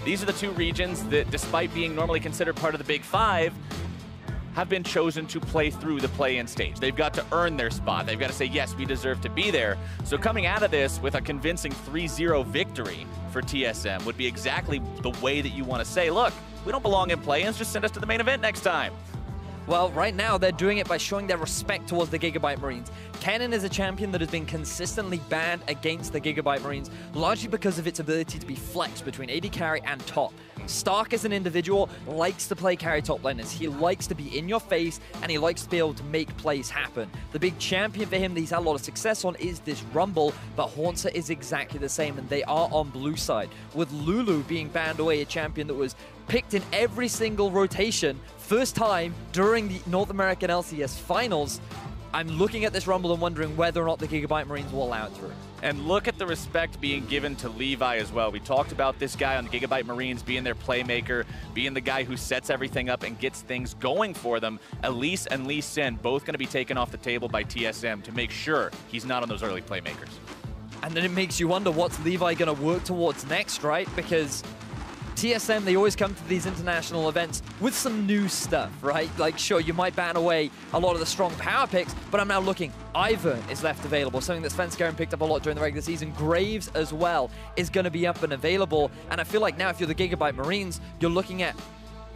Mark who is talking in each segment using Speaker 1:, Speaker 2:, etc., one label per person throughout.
Speaker 1: these are the two regions that, despite being normally considered part of the Big Five, have been chosen to play through the play-in stage. They've got to earn their spot. They've got to say, yes, we deserve to be there. So coming out of this with a convincing 3-0 victory for TSM would be exactly the way that you want to say, look, we don't belong in play-ins, just send us to the main event next time.
Speaker 2: Well, right now, they're doing it by showing their respect towards the Gigabyte Marines. Kennen is a champion that has been consistently banned against the Gigabyte Marines, largely because of its ability to be flexed between AD carry and top. Stark as an individual likes to play carry top laners. He likes to be in your face, and he likes to be able to make plays happen. The big champion for him that he's had a lot of success on is this Rumble, but Hauntzer is exactly the same, and they are on blue side. With Lulu being banned away, a champion that was picked in every single rotation, first time during the North American LCS Finals, I'm looking at this Rumble and wondering whether or not the Gigabyte Marines will allow it through.
Speaker 1: And look at the respect being given to Levi as well. We talked about this guy on the Gigabyte Marines being their playmaker, being the guy who sets everything up and gets things going for them. Elise and Lee Sin both going to be taken off the table by TSM to make sure he's not on those early playmakers.
Speaker 2: And then it makes you wonder what's Levi going to work towards next, right? Because TSM, they always come to these international events with some new stuff, right? Like, sure, you might ban away a lot of the strong power picks, but I'm now looking, Ivern is left available, something that Svenskeren picked up a lot during the regular season. Graves as well is going to be up and available, and I feel like now if you're the Gigabyte Marines, you're looking at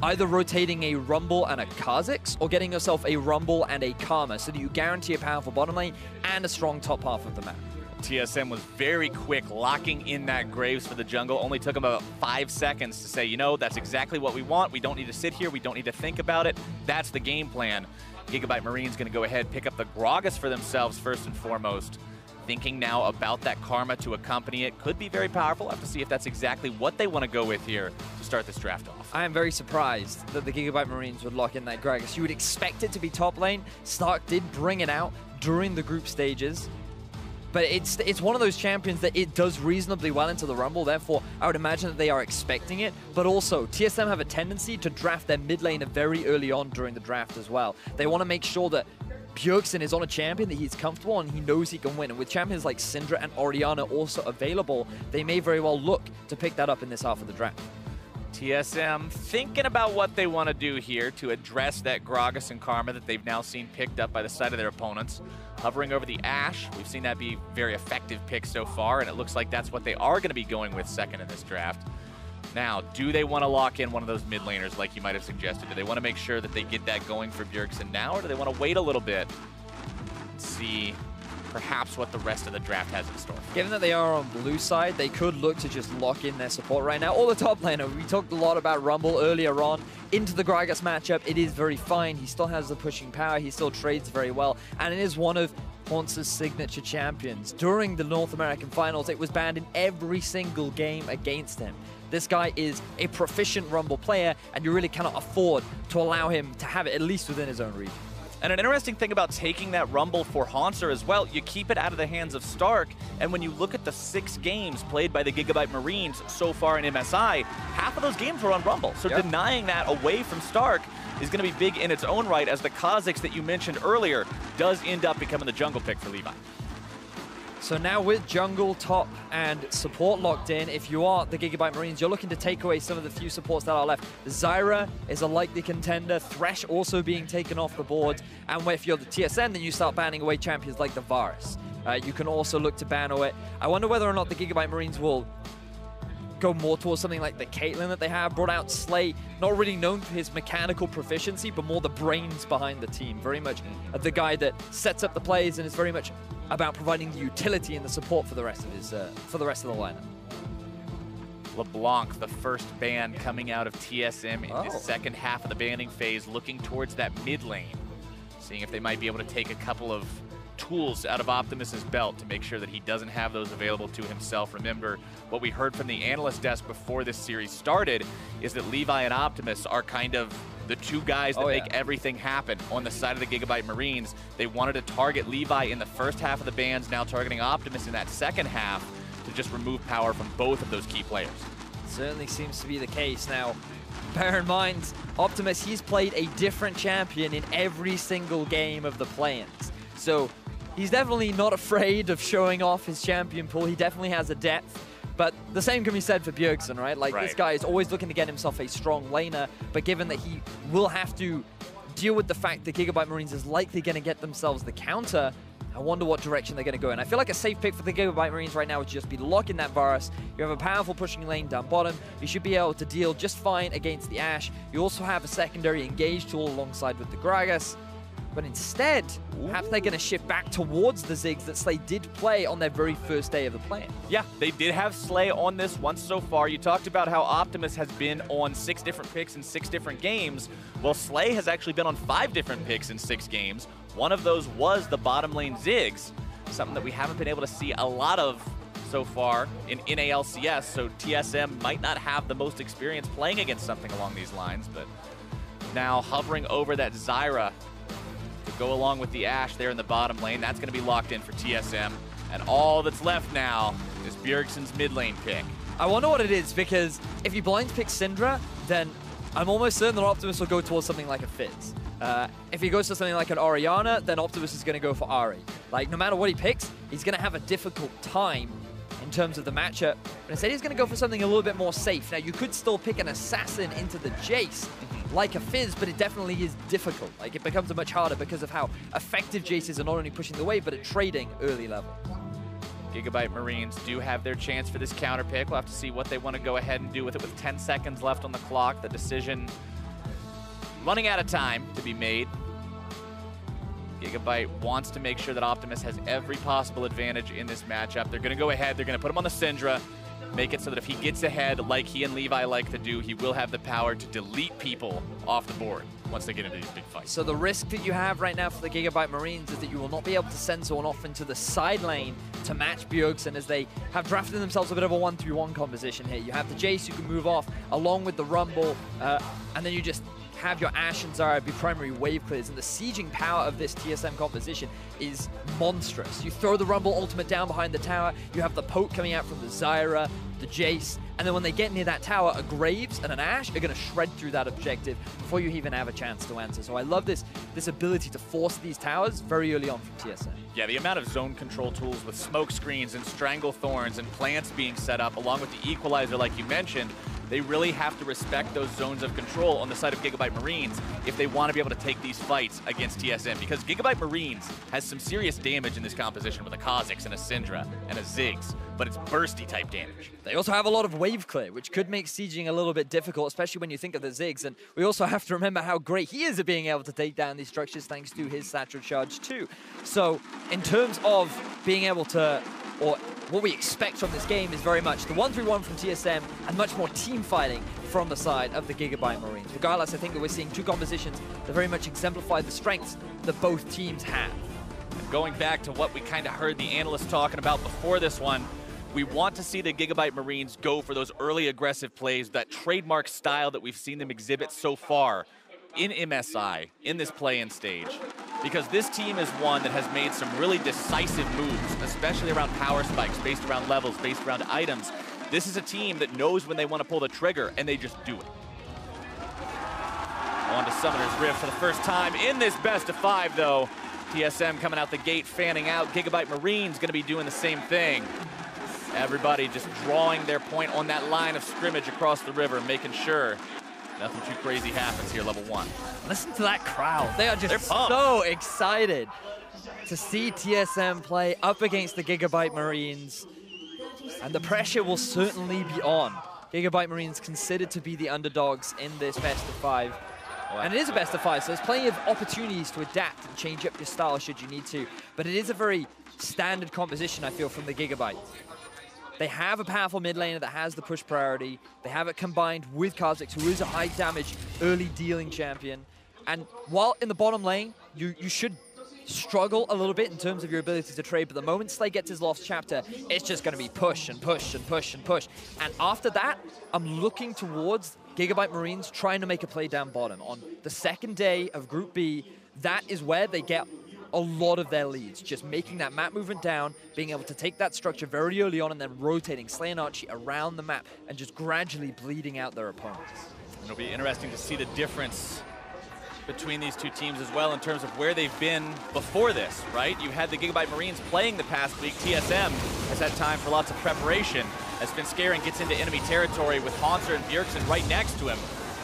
Speaker 2: either rotating a Rumble and a Kha'Zix, or getting yourself a Rumble and a Karma, so that you guarantee a powerful bottom lane and a strong top half of the map.
Speaker 1: TSM was very quick locking in that Graves for the jungle. Only took him about 5 seconds to say, you know, that's exactly what we want. We don't need to sit here. We don't need to think about it. That's the game plan. Gigabyte Marines going to go ahead, pick up the Gragas for themselves first and foremost. Thinking now about that Karma to accompany it. Could be very powerful. I'll have to see if that's exactly what they want to go with here to start this draft off.
Speaker 2: I am very surprised that the Gigabyte Marines would lock in that Gragas. You would expect it to be top lane. Stark did bring it out during the group stages. But it's one of those champions that it does reasonably well into the Rumble, therefore I would imagine that they are expecting it. But also, TSM have a tendency to draft their mid laner very early on during the draft as well. They want to make sure that Bjergsen is on a champion that he's comfortable and he knows he can win. And with champions like Syndra and Orianna also available, they may very well look to pick that up in this half of the draft.
Speaker 1: TSM thinking about what they want to do here to address that Gragas and Karma that they've now seen picked up by the side of their opponents. Hovering over the Ashe, we've seen that be very effective pick so far, and it looks like that's what they are going to be going with second in this draft. Now, do they want to lock in one of those mid laners like you might have suggested? Do they want to make sure that they get that going for Bjergsen now, or do they want to wait a little bit and see perhaps what the rest of the draft has in store?
Speaker 2: Given that they are on blue side, they could look to just lock in their support right now. Or the top laner. We talked a lot about Rumble earlier on. Into the Gragas matchup, it is very fine. He still has the pushing power. He still trades very well. And it is one of Hauntzer's signature champions. During the North American Finals, it was banned in every single game against him. This guy is a proficient Rumble player, and you really cannot afford to allow him to have it at least within his own region.
Speaker 1: And an interesting thing about taking that Rumble for Hauntzer as well, you keep it out of the hands of Stark, and when you look at the 6 games played by the Gigabyte Marines so far in MSI, half of those games were on Rumble. So denying that away from Stark is going to be big in its own right, as the Kha'Zix that you mentioned earlier does end up becoming the jungle pick for Levi.
Speaker 2: So now with jungle, top, and support locked in, if you are the Gigabyte Marines, you're looking to take away some of the few supports that are left. Zyra is a likely contender, Thresh also being taken off the board, and if you're the TSM, then you start banning away champions like the Varus. You can also look to ban away. I wonder whether or not the Gigabyte Marines will go more towards something like the Caitlyn that they have. Brought out Slay, not really known for his mechanical proficiency, but more the brains behind the team. Very much the guy that sets up the plays and is very much about providing the utility and the support for the rest of his for the rest of the lineup.
Speaker 1: LeBlanc, the first ban coming out of TSM in the second half of the banning phase, looking towards that mid lane, seeing if they might be able to take a couple of tools out of Optimus's belt to make sure that he doesn't have those available to himself. Remember, what we heard from the analyst desk before this series started is that Levi and Optimus are kind of the two guys that make everything happen on the side of the Gigabyte Marines. They wanted to target Levi in the first half of the bans, now targeting Optimus in that second half to just remove power from both of those key players.
Speaker 2: Certainly seems to be the case. Now, bear in mind, Optimus, he's played a different champion in every single game of the play-ins. So he's definitely not afraid of showing off his champion pool. He definitely has a depth, but the same can be said for Bjergsen, right? Like, this guy is always looking to get himself a strong laner, but given that he will have to deal with the fact that Gigabyte Marines is likely going to get themselves the counter, I wonder what direction they're going to go in. I feel like a safe pick for the Gigabyte Marines right now would just be locking that Varus. You have a powerful pushing lane down bottom. You should be able to deal just fine against the Ashe. You also have a secondary engage tool alongside with the Gragas. But instead, perhaps they're going to shift back towards the Ziggs that Slay did play on their very first day of the play.
Speaker 1: Yeah, they did have Slay on this once so far. You talked about how Optimus has been on 6 different picks in 6 different games. Well, Slay has actually been on 5 different picks in 6 games. One of those was the bottom lane Ziggs, something that we haven't been able to see a lot of so far in NALCS, so TSM might not have the most experience playing against something along these lines, but now hovering over that Zyra to go along with the Ashe there in the bottom lane. That's going to be locked in for TSM. And all that's left now is Bjergsen's mid lane pick.
Speaker 2: I wonder what it is, because if you blind pick Syndra, then I'm almost certain that Optimus will go towards something like a Fizz. If he goes to something like an Orianna, then Optimus is going to go for Ari. Like, no matter what he picks, he's going to have a difficult time in terms of the matchup. But instead, he's going to go for something a little bit more safe. Now, you could still pick an Assassin into the Jayce, like a Fizz, but it definitely is difficult. Like, it becomes much harder because of how effective Jayce is at not only pushing the wave, but at trading early level.
Speaker 1: Gigabyte Marines do have their chance for this counter pick. We'll have to see what they want to go ahead and do with it with 10 seconds left on the clock. The decision running out of time to be made. Gigabyte wants to make sure that Optimus has every possible advantage in this matchup. They're going to go ahead. They're going to put him on the Syndra. Make it so that if he gets ahead, like he and Levi like to do, he will have the power to delete people off the board once they get into these big fights.
Speaker 2: So the risk that you have right now for the Gigabyte Marines is that you will not be able to send someone off into the side lane to match Bjergsen, as they have drafted themselves a bit of a 1-3-1 composition here. You have the Jayce who can move off along with the Rumble, and then you just have your Ashe and Zyra be primary wave clears, and the sieging power of this TSM composition is monstrous. You throw the Rumble ultimate down behind the tower, you have the poke coming out from the Zyra, the Jayce, and then when they get near that tower, a Graves and an Ashe are going to shred through that objective before you even have a chance to answer. So I love this ability to force these towers very early on from TSM.
Speaker 1: Yeah, the amount of zone control tools with smoke screens and strangle thorns and plants being set up, along with the equalizer like you mentioned, they really have to respect those zones of control on the side of Gigabyte Marines if they want to be able to take these fights against TSM, because Gigabyte Marines has some serious damage in this composition with a Kha'Zix and a Syndra and a Ziggs, but it's bursty type damage.
Speaker 2: They also have a lot of wave clear, which could make sieging a little bit difficult, especially when you think of the Ziggs, and we also have to remember how great he is at being able to take down these structures thanks to his Satchel Charge too. So in terms of being able to, or what we expect from this game is very much the 1-3-1 from TSM and much more team fighting from the side of the Gigabyte Marines. Regardless, I think that we're seeing 2 compositions that very much exemplify the strengths that both teams have.
Speaker 1: And going back to what we kind of heard the analysts talking about before this one, we want to see the Gigabyte Marines go for those early aggressive plays, that trademark style that we've seen them exhibit so far in MSI, in this play-in stage. Because this team is one that has made some really decisive moves, especially around power spikes, based around levels, based around items. This is a team that knows when they want to pull the trigger, and they just do it. On to Summoner's Rift for the first time in this best-of-5, though. TSM coming out the gate, fanning out. Gigabyte Marines going to be doing the same thing. Everybody just drawing their point on that line of scrimmage across the river, making sure nothing too crazy happens here, level 1.
Speaker 2: Listen to that crowd. They are just so excited to see TSM play up against the Gigabyte Marines. And the pressure will certainly be on. Gigabyte Marines considered to be the underdogs in this best-of-5. And it is a best-of-5, so there's plenty of opportunities to adapt and change up your style should you need to. But it is a very standard composition, I feel, from the Gigabyte. They have a powerful mid laner that has the push priority. They have it combined with Kha'Zix, who is a high damage early dealing champion. And while in the bottom lane, you should struggle a little bit in terms of your ability to trade, but the moment Slay gets his lost chapter, it's just going to be push and push and push and push. And after that, I'm looking towards Gigabyte Marines trying to make a play down bottom. On the second day of Group B, that is where they get a lot of their leads, just making that map movement down, being able to take that structure very early on and then rotating Slay and Archie around the map and just gradually bleeding out their opponents.
Speaker 1: It'll be interesting to see the difference between these two teams as well in terms of where they've been before this, right? You had the Gigabyte Marines playing the past week. TSM has had time for lots of preparation. as Svenskeren gets into enemy territory with Hauntzer and Bjergsen right next to him.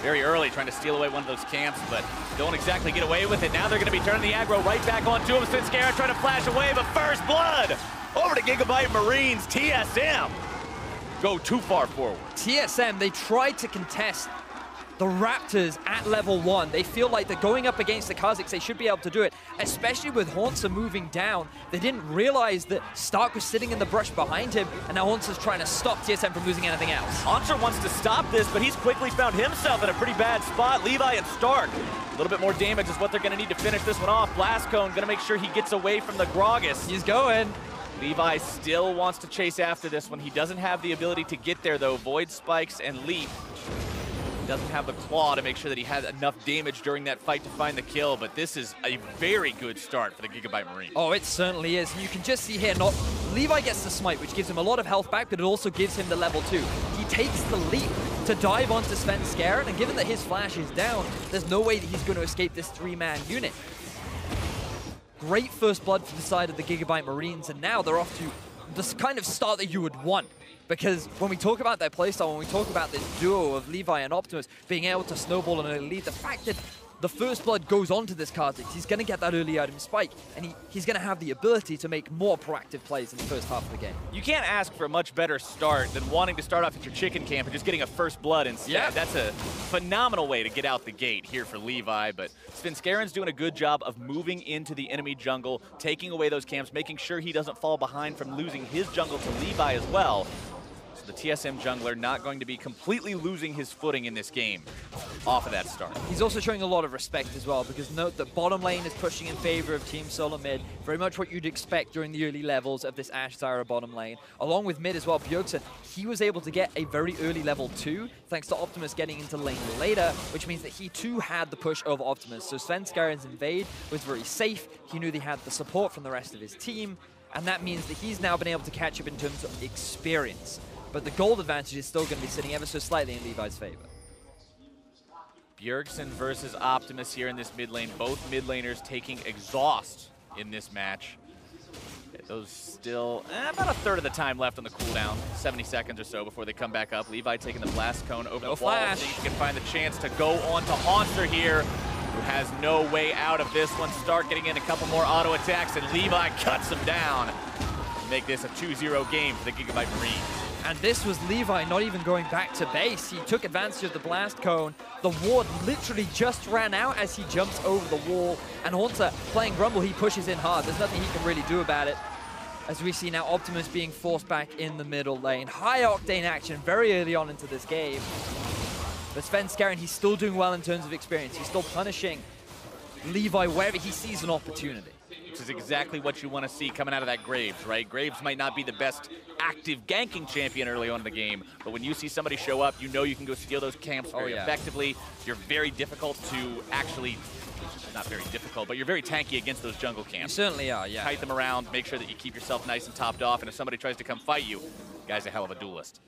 Speaker 1: Very early, trying to steal away one of those camps, but don't exactly get away with it. Now they're going to be turning the aggro right back onto him. Svenskeren trying to flash away, but first blood over to Gigabyte Marines. TSM go too far forward.
Speaker 2: TSM, they tried to contest the Raptors at level 1. They feel like they're going up against the Kha'Zix. They should be able to do it, especially with Hauntzer moving down. They didn't realize that Stark was sitting in the brush behind him, and now Hauntzer's trying to stop TSM from losing anything else.
Speaker 1: Hauntzer wants to stop this, but he's quickly found himself in a pretty bad spot. Levi and Stark, a little bit more damage is what they're going to need to finish this one off. Blast Cone going to make sure he gets away from the Gragas.
Speaker 2: He's going.
Speaker 1: Levi still wants to chase after this one. He doesn't have the ability to get there, though. Void Spikes and Leap. Doesn't have the claw to make sure that he had enough damage during that fight to find the kill, but this is a very good start for the Gigabyte Marines.
Speaker 2: Oh, it certainly is. You can just see here, Levi gets the smite, which gives him a lot of health back, but it also gives him the level 2. He takes the leap to dive onto Svenskeren, and given that his flash is down, there's no way that he's going to escape this 3-man unit. Great first blood for the side of the Gigabyte Marines, and now they're off to the kind of start that you would want. Because when we talk about their playstyle, when we talk about this duo of Levi and Optimus being able to snowball an early lead, the fact that the first blood goes onto this Kha'Zix, he's going to get that early item spike, and he's going to have the ability to make more proactive plays in the first half of the game.
Speaker 1: You can't ask for a much better start than wanting to start off at your chicken camp and just getting a first blood instead.
Speaker 2: Yeah.
Speaker 1: That's a phenomenal way to get out the gate here for Levi, but Svenskeren's doing a good job of moving into the enemy jungle, taking away those camps, making sure he doesn't fall behind from losing his jungle to Levi as well. The TSM jungler not going to be completely losing his footing in this game off of that start.
Speaker 2: He's also showing a lot of respect as well, because note that bottom lane is pushing in favor of Team Solomid, very much what you'd expect during the early levels of this Ashe Zyra bottom lane. Along with mid as well, Bjergsen, he was able to get a very early level 2, thanks to Optimus getting into lane later, which means that he too had the push over Optimus. So Svenskeren's invade was very safe, he knew he had the support from the rest of his team, and that means that he's now been able to catch up in terms of experience. But the gold advantage is still going to be sitting ever so slightly in Levi's favor.
Speaker 1: Bjergsen versus Optimus here in this mid lane. Both mid laners taking exhaust in this match. Those still about a third of the time left on the cooldown, 70 seconds or so before they come back up. Levi taking the blast cone over the wall. See if he can find the chance to go on to Hauntzer here, who has no way out of this one. Stark getting in a couple more auto attacks, and Levi cuts him down to make this a 2-0 game for the Gigabyte Marines.
Speaker 2: And this was Levi not even going back to base. He took advantage of the blast cone. The ward literally just ran out as he jumps over the wall. And Hauntzer playing Rumble, he pushes in hard. There's nothing he can really do about it. As we see now Optimus being forced back in the middle lane. High octane action very early on into this game. But Svenskeren, he's still doing well in terms of experience. He's still punishing Levi wherever he sees an opportunity.
Speaker 1: Which is exactly what you want to see coming out of that Graves, right? Graves might not be the best active ganking champion early on in the game, but when you see somebody show up, you know you can go steal those camps very effectively. You're very difficult to actually, not very difficult, but you're very tanky against those jungle camps.
Speaker 2: You certainly are, yeah.
Speaker 1: Kite them around, make sure that you keep yourself nice and topped off, and if somebody tries to come fight you, the guy's a hell of a duelist.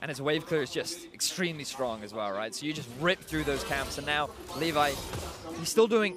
Speaker 2: And his wave clear is just extremely strong as well, right? So you just rip through those camps, and now Levi, he's still doing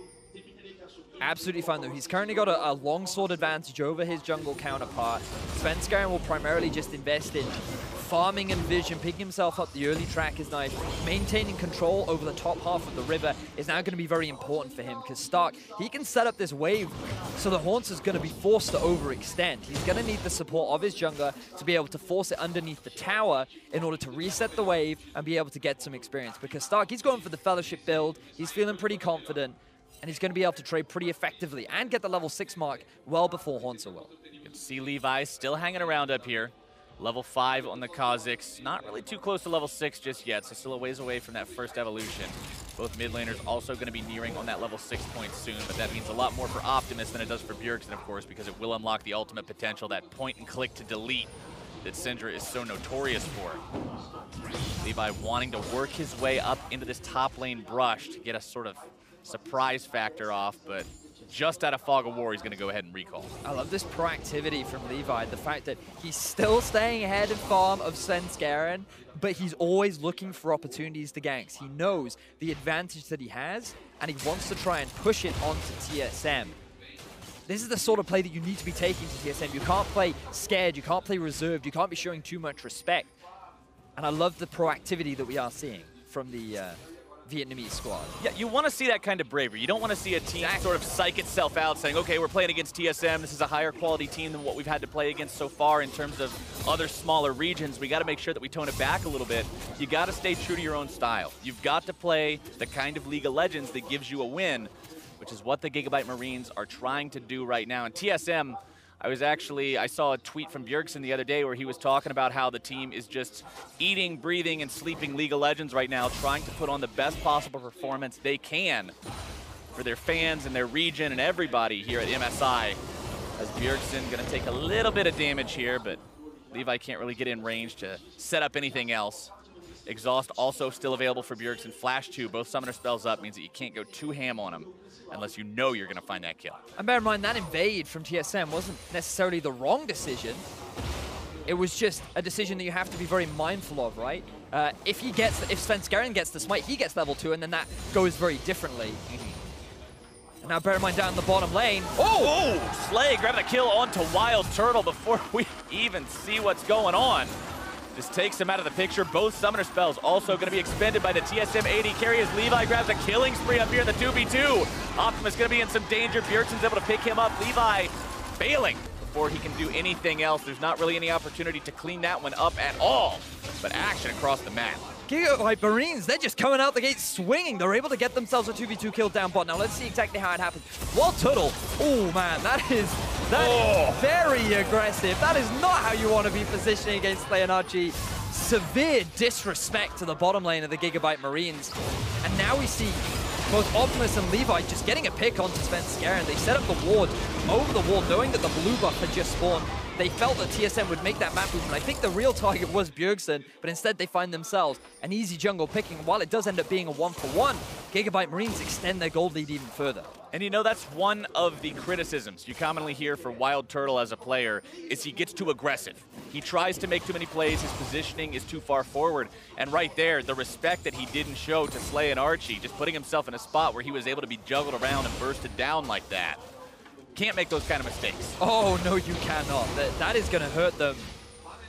Speaker 2: absolutely fine, though. He's currently got a longsword advantage over his jungle counterpart. Svenskeren will primarily just invest in farming and vision, picking himself up the early tracker's knife. Maintaining control over the top half of the river is now going to be very important for him, because Stark, he can set up this wave so the Hauntzer is going to be forced to overextend. He's going to need the support of his jungler to be able to force it underneath the tower in order to reset the wave and be able to get some experience, because Stark, he's going for the Fellowship build. He's feeling pretty confident, and he's going to be able to trade pretty effectively and get the level 6 mark well before Hauntzer will.
Speaker 1: You can see Levi still hanging around up here. Level 5 on the Kha'Zix. Not really too close to level 6 just yet, so still a ways away from that first evolution. Both mid laners also going to be nearing on that level 6 point soon, but that means a lot more for Optimus than it does for Bjergsen, of course, because it will unlock the ultimate potential, that point and click to delete that Syndra is so notorious for. Levi wanting to work his way up into this top lane brush to get a sort of surprise factor off, but just out of Fog of War, he's going to go ahead and recall.
Speaker 2: I love this proactivity from Levi, the fact that he's still staying ahead in farm of Svenskeren, but he's always looking for opportunities to ganks. He knows the advantage that he has, and he wants to try and push it onto TSM. this is the sort of play that you need to be taking to TSM. You can't play scared, you can't play reserved, you can't be showing too much respect. And I love the proactivity that we are seeing from the Vietnamese squad.
Speaker 1: Yeah, you want to see that kind of bravery. You don't want to see a team sort of psych itself out saying, okay, we're playing against TSM. This is a higher quality team than what we've had to play against so far in terms of other smaller regions. We got to make sure that we tone it back a little bit. You got to stay true to your own style. You've got to play the kind of League of Legends that gives you a win, which is what the Gigabyte Marines are trying to do right now. And TSM, I saw a tweet from Bjergsen the other day where he was talking about how the team is just eating, breathing, and sleeping League of Legends right now, trying to put on the best possible performance they can for their fans and their region and everybody here at MSI. As Bjergsen going to take a little bit of damage here, but Levi can't really get in range to set up anything else. Exhaust also still available for Bjergsen. Flash 2, both summoner spells up, means that you can't go too ham on him unless you know you're going to find that kill. And
Speaker 2: bear in mind, that invade from TSM wasn't necessarily the wrong decision. It was just a decision that you have to be very mindful of, right? If Svenskeren gets the smite, he gets level 2, and then that goes very differently. And now bear in mind, down the bottom lane.
Speaker 1: Oh! Slay grabbing a kill onto WildTurtle before we even see what's going on. Just takes him out of the picture. Both summoner spells also going to be expended by the TSM AD carry as Levi grabs a killing spree up here in the 2v2. Optimus going to be in some danger. Bjergsen's able to pick him up. Levi failing before he can do anything else. There's not really any opportunity to clean that one up at all. But action across the map.
Speaker 2: Gigabyte Marines, they're just coming out the gate swinging. They're able to get themselves a 2v2 kill down bot. Now let's see exactly how it happens. WildTurtle, oh man, that is very aggressive. That is not how you want to be positioning against Slay and Archie. Severe disrespect to the bottom lane of the Gigabyte Marines. And now we see both Optimus and Levi just getting a pick onto Svenskeren. They set up the ward over the wall, knowing that the blue buff had just spawned. They felt that TSM would make that map movement. I think the real target was Bjergsen, but instead they find themselves an easy jungle picking. While it does end up being a 1-for-1, Gigabyte Marines extend their gold lead even further.
Speaker 1: And you know, that's one of the criticisms you commonly hear for WildTurtle as a player, is he gets too aggressive. He tries to make too many plays, his positioning is too far forward. And right there, the respect that he didn't show to Slay and Archie, just putting himself in a spot where he was able to be juggled around and bursted down like that. Can't make those kind of mistakes.
Speaker 2: Oh, no, you cannot. That is going to hurt them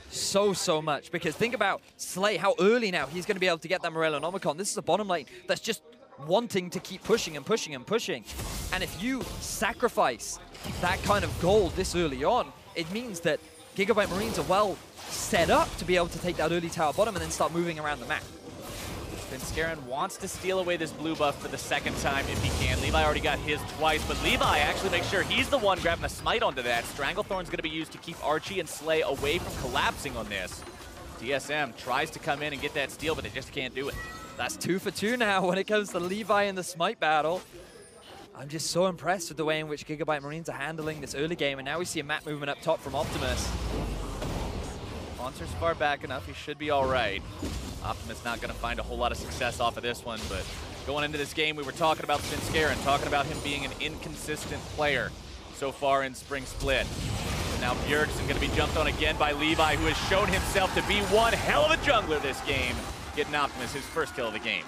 Speaker 2: so much. Because think about Slay, how early now he's going to be able to get that Morellonomicon. This is a bottom lane that's just wanting to keep pushing and pushing and pushing. And if you sacrifice that kind of gold this early on, it means that Gigabyte Marines are well set up to be able to take that early tower bottom and then start moving around the map.
Speaker 1: Svenskeren wants to steal away this blue buff for the second time if he can. Levi already got his twice, but Levi actually makes sure he's the one grabbing a smite onto that. Stranglethorn's going to be used to keep Archie and Slay away from collapsing on this. TSM tries to come in and get that steal, but they just can't do it.
Speaker 2: That's 2 for 2 now when it comes to Levi in the smite battle. I'm just so impressed with the way in which Gigabyte Marines are handling this early game, and now we see a map movement up top from Optimus.
Speaker 1: Hauntzer's far back enough, he should be all right. Optimus not going to find a whole lot of success off of this one, but going into this game, we were talking about Svenskeren, talking about him being an inconsistent player so far in Spring Split. And now Bjergsen going to be jumped on again by Levi, who has shown himself to be one hell of a jungler this game, getting Optimus his first kill of the game.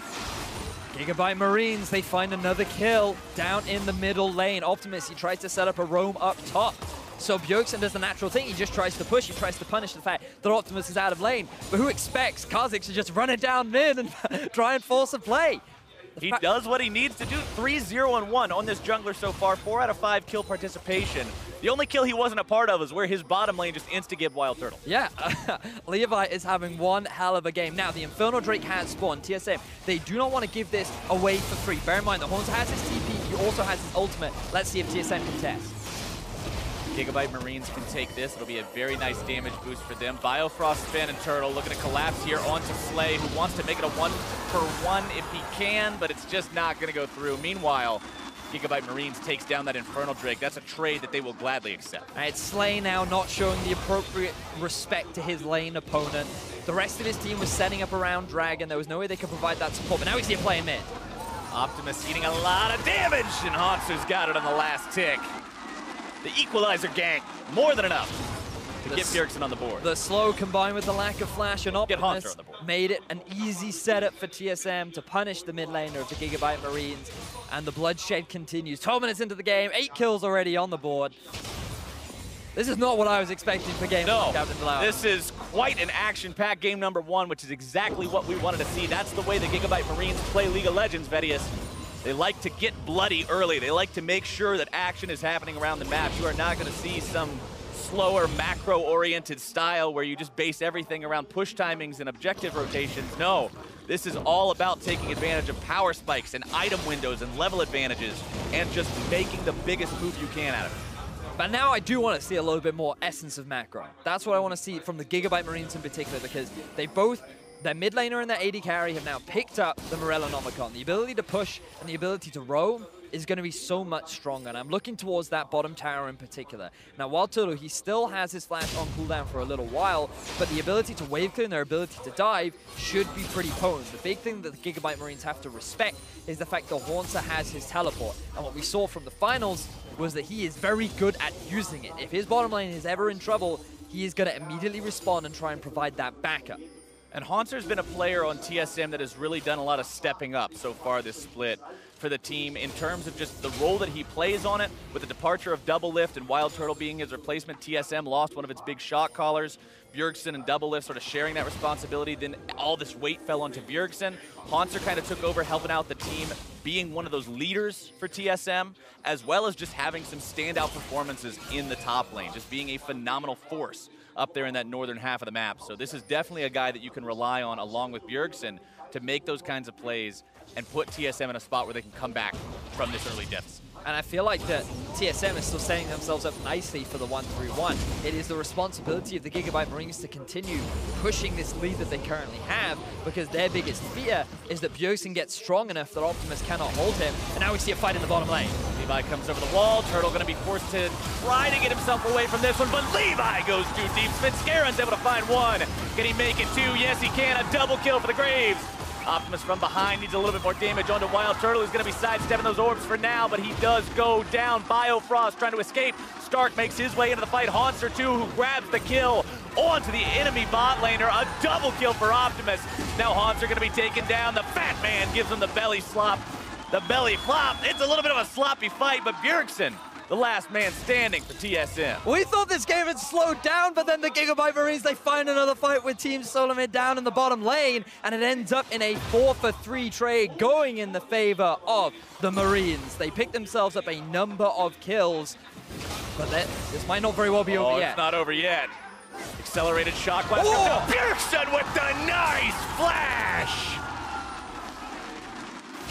Speaker 2: Gigabyte Marines, they find another kill down in the middle lane. Optimus, he tries to set up a roam up top. So Bjergsen does the natural thing, he just tries to push, he tries to punish the fact that Optimus is out of lane. But who expects Kha'Zix to just run it down mid and try and force a play?
Speaker 1: He does what he needs to do. 3-0-1 on this jungler so far, 4 out of 5 kill participation. The only kill he wasn't a part of is where his bottom lane just insta-gibbed WildTurtle.
Speaker 2: Yeah, Levi is having one hell of a game. Now, the Infernal Drake has spawned. TSM, they do not want to give this away for free. Bear in mind, the Hauntzer has his TP, he also has his ultimate. Let's see if TSM can test.
Speaker 1: Gigabyte Marines can take this. It'll be a very nice damage boost for them. Biofrost, Sven, and Turtle looking to collapse here onto Slay, who wants to make it a 1-for-1 if he can, but it's just not going to go through. Meanwhile, Gigabyte Marines takes down that Infernal Drake. That's a trade that they will gladly accept.
Speaker 2: It's Slay now not showing the appropriate respect to his lane opponent. The rest of his team was setting up around Dragon. There was no way they could provide that support, but now we see him playing mid.
Speaker 1: Optimus eating a lot of damage, and Hauntzer's got it on the last tick. The equalizer gang, more than enough to get Bjergsen on the board.
Speaker 2: The slow combined with the lack of flash, and Optimus made it an easy setup for TSM to punish the mid laner of the Gigabyte Marines, and the bloodshed continues. 12 minutes into the game, 8 kills already on the board. This is not what I was expecting for game one, Captain Blau.
Speaker 1: This is quite an action-packed game number 1, which is exactly what we wanted to see. That's the way the Gigabyte Marines play League of Legends, Vedius. They like to get bloody early. They like to make sure that action is happening around the map. You are not going to see some slower, macro-oriented style where you just base everything around push timings and objective rotations. No, this is all about taking advantage of power spikes and item windows and level advantages and just making the biggest move you can out of it.
Speaker 2: But now I do want to see a little bit more essence of macro. That's what I want to see from the Gigabyte Marines in particular, because they both, their mid laner and their AD carry, have now picked up the Morellonomicon. The ability to push and the ability to roam is going to be so much stronger, and I'm looking towards that bottom tower in particular. Now, WildTurtle, he still has his flash on cooldown for a little while, but the ability to wave clear and their ability to dive should be pretty potent. The big thing that the Gigabyte Marines have to respect is the fact that Hauntzer has his teleport, and what we saw from the finals was that he is very good at using it. If his bottom lane is ever in trouble, he is going to immediately respond and try and provide that backup.
Speaker 1: And Hauntzer's been a player on TSM that has really done a lot of stepping up so far this split for the team in terms of just the role that he plays on it. With the departure of Doublelift and WildTurtle being his replacement, TSM lost one of its big shot callers. Bjergsen and Doublelift sort of sharing that responsibility. Then all this weight fell onto Bjergsen. Hauntzer kind of took over, helping out the team, being one of those leaders for TSM, as well as just having some standout performances in the top lane, just being a phenomenal force up there in that northern half of the map. So this is definitely a guy that you can rely on along with Bjergsen to make those kinds of plays and put TSM in a spot where they can come back from this early deficit.
Speaker 2: And I feel like that TSM is still setting themselves up nicely for the 1-3-1. It is the responsibility of the Gigabyte Marines to continue pushing this lead that they currently have, because their biggest fear is that Bjergsen gets strong enough that Optimus cannot hold him. And now we see a fight in the bottom lane.
Speaker 1: Levi comes over the wall. Turtle going to be forced to try to get himself away from this one, but Levi goes too deep. Svenskeren's able to find one. Can he make it two? Yes, he can. A double kill for the Graves. Optimus from behind needs a little bit more damage onto WildTurtle, who's going to be sidestepping those orbs for now, but he does go down. Biofrost trying to escape. Stark makes his way into the fight. Hauntzer, too, who grabs the kill onto the enemy bot laner. A double kill for Optimus. Now Hauntzer going to be taken down. The fat man gives him the belly slop. The belly flop. It's a little bit of a sloppy fight, but Bjergsen, the last man standing for TSM.
Speaker 2: We thought this game had slowed down, but then the Gigabyte Marines, they find another fight with Team Solomid down in the bottom lane, and it ends up in a 4-for-3 trade going in the favor of the Marines. They pick themselves up a number of kills, but this might not very well be over yet.
Speaker 1: It's not over yet. Accelerated shockwave. Oh! Bjergsen with the nice flash!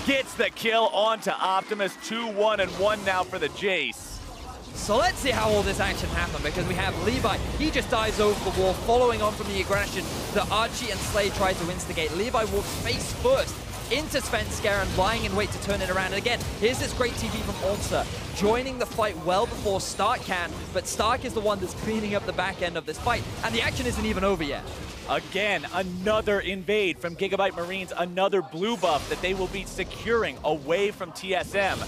Speaker 1: Gets the kill onto Optimus. 2-1-1 now for the Jayce.
Speaker 2: So let's see how all this action happened, because we have Levi. He just dives over the wall, following on from the aggression that Archie and Slade tried to instigate. Levi walks face first into Svenskeren, lying in wait to turn it around. And again, here's this great TP from Hauntzer, joining the fight well before Stark can, but Stark is the one that's cleaning up the back end of this fight, and the action isn't even over yet.
Speaker 1: Again, another invade from Gigabyte Marines, another blue buff that they will be securing away from TSM.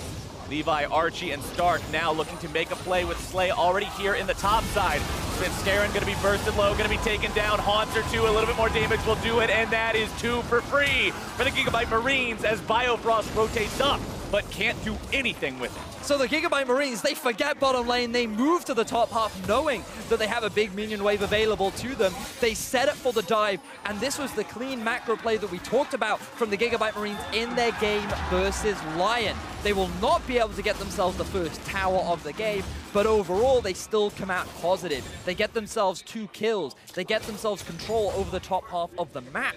Speaker 1: Levi, Archie, and Stark now looking to make a play with Slay already here in the top side. Svenskeren going to be bursted low, going to be taken down. Hauntzer, too, a little bit more damage will do it, and that is 2 for free for the Gigabyte Marines as Biofrost rotates up, but can't do anything with it.
Speaker 2: So the Gigabyte Marines, they forget bottom lane, they move to the top half knowing that they have a big minion wave available to them. They set up for the dive, and this was the clean macro play that we talked about from the Gigabyte Marines in their game versus Lion. They will not be able to get themselves the first tower of the game, but overall they still come out positive. They get themselves 2 kills, they get themselves control over the top half of the map.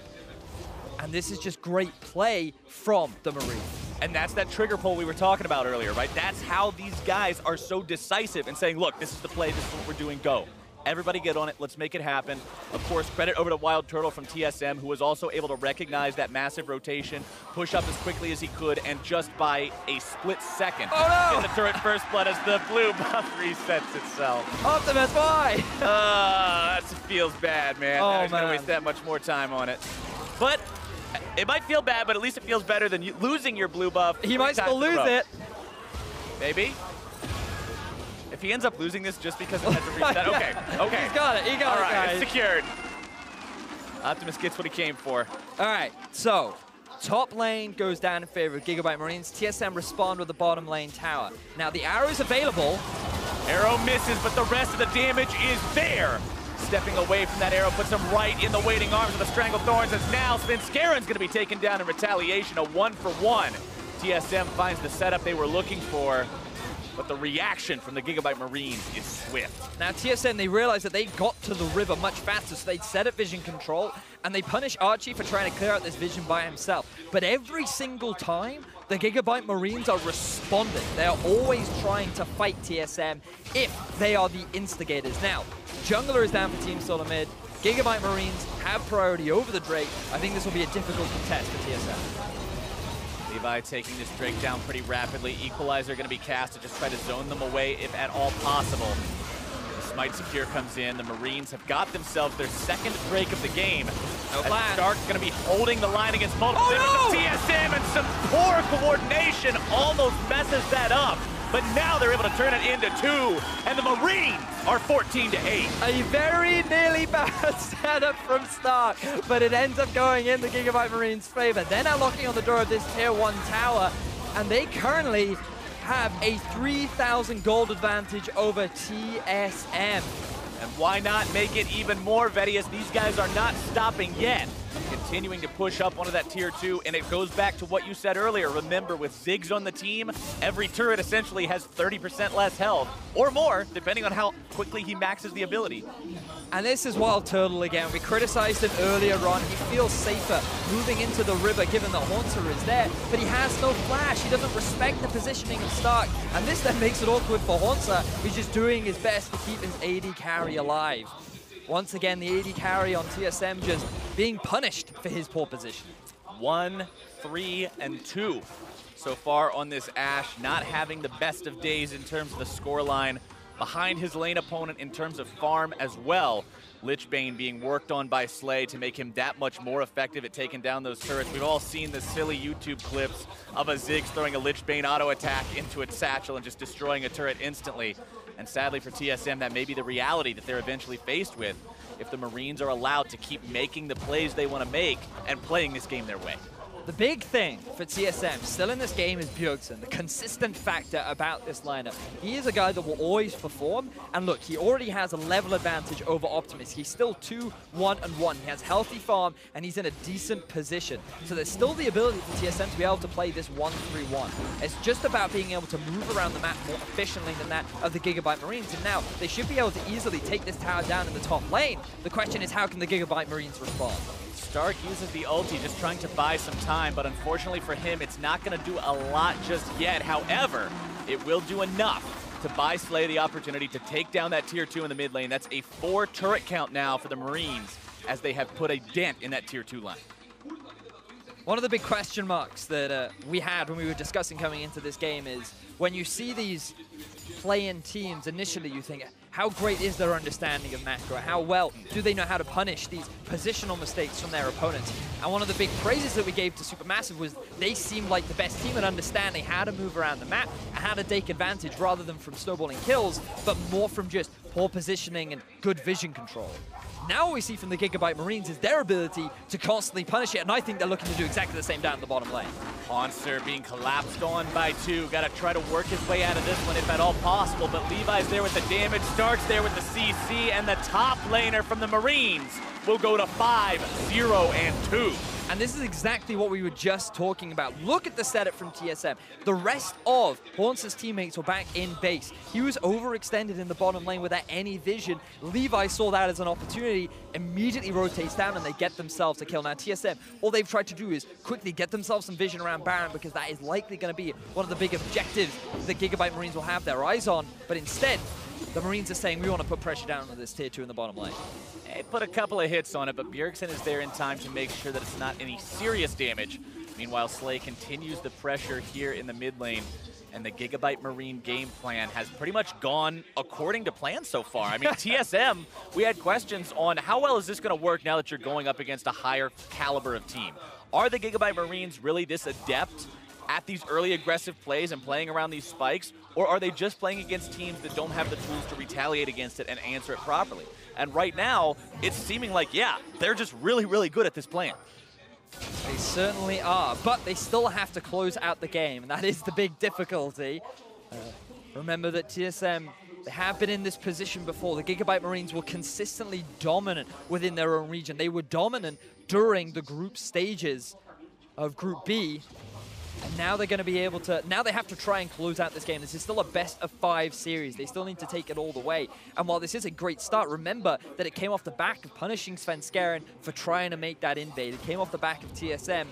Speaker 2: And this is just great play from the Marines.
Speaker 1: And that's that trigger pull we were talking about earlier, right? That's how these guys are so decisive and saying, look, this is the play, this is what we're doing, go. Everybody get on it, let's make it happen. Of course, credit over to WildTurtle from TSM, who was also able to recognize that massive rotation, push up as quickly as he could, and just by a split second, get the turret first blood as the blue buff resets itself.
Speaker 2: Optimus, why?
Speaker 1: That feels bad, man.
Speaker 2: Oh,
Speaker 1: He's going to waste that much more time on it. But it might feel bad, but at least it feels better than losing your blue buff.
Speaker 2: He might still lose it.
Speaker 1: Maybe. If he ends up losing this just because it had to reset, okay.
Speaker 2: He's got it. He got it, guys.
Speaker 1: It's secured. Optimus gets what he came for.
Speaker 2: All right, so top lane goes down in favor of Gigabyte Marines. TSM respond with the bottom lane tower. Now the arrow is available.
Speaker 1: Arrow misses, but the rest of the damage is there. Stepping away from that arrow puts him right in the waiting arms of the Strangled Thorns, as now Svenskeren's going to be taken down in retaliation, a 1-for-1. TSM finds the setup they were looking for, but the reaction from the Gigabyte Marines is swift.
Speaker 2: Now TSM, they realized that they got to the river much faster, so they set up vision control, and they punish Archie for trying to clear out this vision by himself. But every single time, the Gigabyte Marines are responding. They are always trying to fight TSM if they are the instigators. Now, Jungler is down for Team Solomid. Gigabyte Marines have priority over the Drake. I think this will be a difficult contest for TSM.
Speaker 1: Levi taking this Drake down pretty rapidly. Equalizer going to be cast to just try to zone them away if at all possible. The Smite Secure comes in. The Marines have got themselves their second Drake of the game.
Speaker 2: No plan.
Speaker 1: Stark's going to be holding the line against multiple TSM, and some poor coordination almost messes that up. But now they're able to turn it into 2, and the Marines are 14-8.
Speaker 2: A very nearly bad setup from Stark, but it ends up going in the Gigabyte Marines' favor. They're now locking on the door of this Tier 1 tower, and they currently have a 3,000 gold advantage over TSM.
Speaker 1: And why not make it even more, Vedius? These guys are not stopping yet. Continuing to push up onto that Tier 2, and it goes back to what you said earlier. Remember, with Ziggs on the team, every turret essentially has 30% less health, or more, depending on how quickly he maxes the ability.
Speaker 2: And this is WildTurtle again. We criticized him earlier on. He feels safer moving into the river given that Hauntzer is there, but he has no flash. He doesn't respect the positioning of Stark, and this then makes it awkward for Hauntzer. He's just doing his best to keep his AD carry alive. Once again, the AD carry on TSM just being punished for his poor position.
Speaker 1: 1, 3, and 2 so far on this Ashe, not having the best of days in terms of the scoreline. Behind his lane opponent in terms of farm as well. Lichbane being worked on by Slay to make him that much more effective at taking down those turrets. We've all seen the silly YouTube clips of a Ziggs throwing a Lichbane auto attack into its satchel and just destroying a turret instantly. And sadly for TSM, that may be the reality that they're eventually faced with if the Marines are allowed to keep making the plays they want to make and playing this game their way.
Speaker 2: The big thing for TSM still in this game is Bjergsen, the consistent factor about this lineup. He is a guy that will always perform, and look, he already has a level advantage over Optimus. He's still 2-1-1. He has healthy farm, and he's in a decent position. So there's still the ability for TSM to be able to play this 1-3-1. It's just about being able to move around the map more efficiently than that of the Gigabyte Marines, and now they should be able to easily take this tower down in the top lane. The question is, how can the Gigabyte Marines respond?
Speaker 1: Stark uses the ulti, just trying to buy some time, but unfortunately for him, it's not going to do a lot just yet. However, it will do enough to buy Slay the opportunity to take down that Tier 2 in the mid lane. That's a 4 turret count now for the Marines, as they have put a dent in that Tier 2 line.
Speaker 2: One of the big question marks that we had when we were discussing coming into this game is when you see these play-in teams, initially you think, how great is their understanding of macro? How well do they know how to punish these positional mistakes from their opponents? And one of the big praises that we gave to Supermassive was they seemed like the best team at understanding how to move around the map and how to take advantage rather than from snowballing kills, but more from just poor positioning and good vision control. Now what we see from the Gigabyte Marines is their ability to constantly punish it, and I think they're looking to do exactly the same down the bottom lane.
Speaker 1: Hauntzer being collapsed on by 2. Got to try to work his way out of this one if at all possible, but Levi's there with the damage, Stark's there with the CC, and the top laner from the Marines will go to 5-0-2.
Speaker 2: And this is exactly what we were just talking about. Look at the setup from TSM. The rest of Hauntzer's teammates were back in base. He was overextended in the bottom lane without any vision. Levi saw that as an opportunity, immediately rotates down, and they get themselves a kill. Now TSM, all they've tried to do is quickly get themselves some vision around Baron, because that is likely going to be one of the big objectives the Gigabyte Marines will have their eyes on. But instead, the Marines are saying, we want to put pressure down on this Tier 2 in the bottom lane.
Speaker 1: They put a couple of hits on it, but Bjergsen is there in time to make sure that it's not any serious damage. Meanwhile, Slay continues the pressure here in the mid lane, and the Gigabyte Marine game plan has pretty much gone according to plan so far. I mean, TSM, we had questions on how well is this going to work now that you're going up against a higher caliber of team. Are the Gigabyte Marines really this adept at these early aggressive plays and playing around these spikes, or are they just playing against teams that don't have the tools to retaliate against it and answer it properly? And right now, it's seeming like, yeah, they're just really, really good at this plan.
Speaker 2: They certainly are, but they still have to close out the game, and that is the big difficulty. Remember that TSM, they have been in this position before. The Gigabyte Marines were consistently dominant within their own region. They were dominant during the group stages of Group B, and now they're going to be able to, now they have to try and close out this game. This is still a best-of-5 series. They still need to take it all the way. And while this is a great start, remember that it came off the back of punishing Svenskeren for trying to make that invade. It came off the back of TSM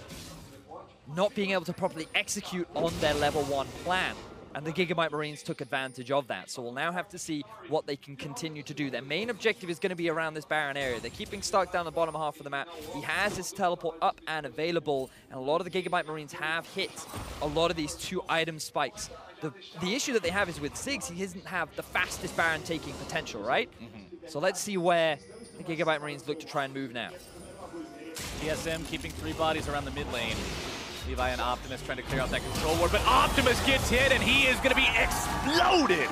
Speaker 2: not being able to properly execute on their level 1 plan. And the Gigabyte Marines took advantage of that. So we'll now have to see what they can continue to do. Their main objective is going to be around this Baron area. They're keeping Stark down the bottom half of the map. He has his teleport up and available. And a lot of the Gigabyte Marines have hit a lot of these 2-item spikes. The issue that they have is with Ziggs, he doesn't have the fastest Baron taking potential, right? So let's see where the Gigabyte Marines look to try and move now.
Speaker 1: TSM keeping 3 bodies around the mid lane. Levi and Optimus trying to clear out that control ward, but Optimus gets hit and he is going to be exploded.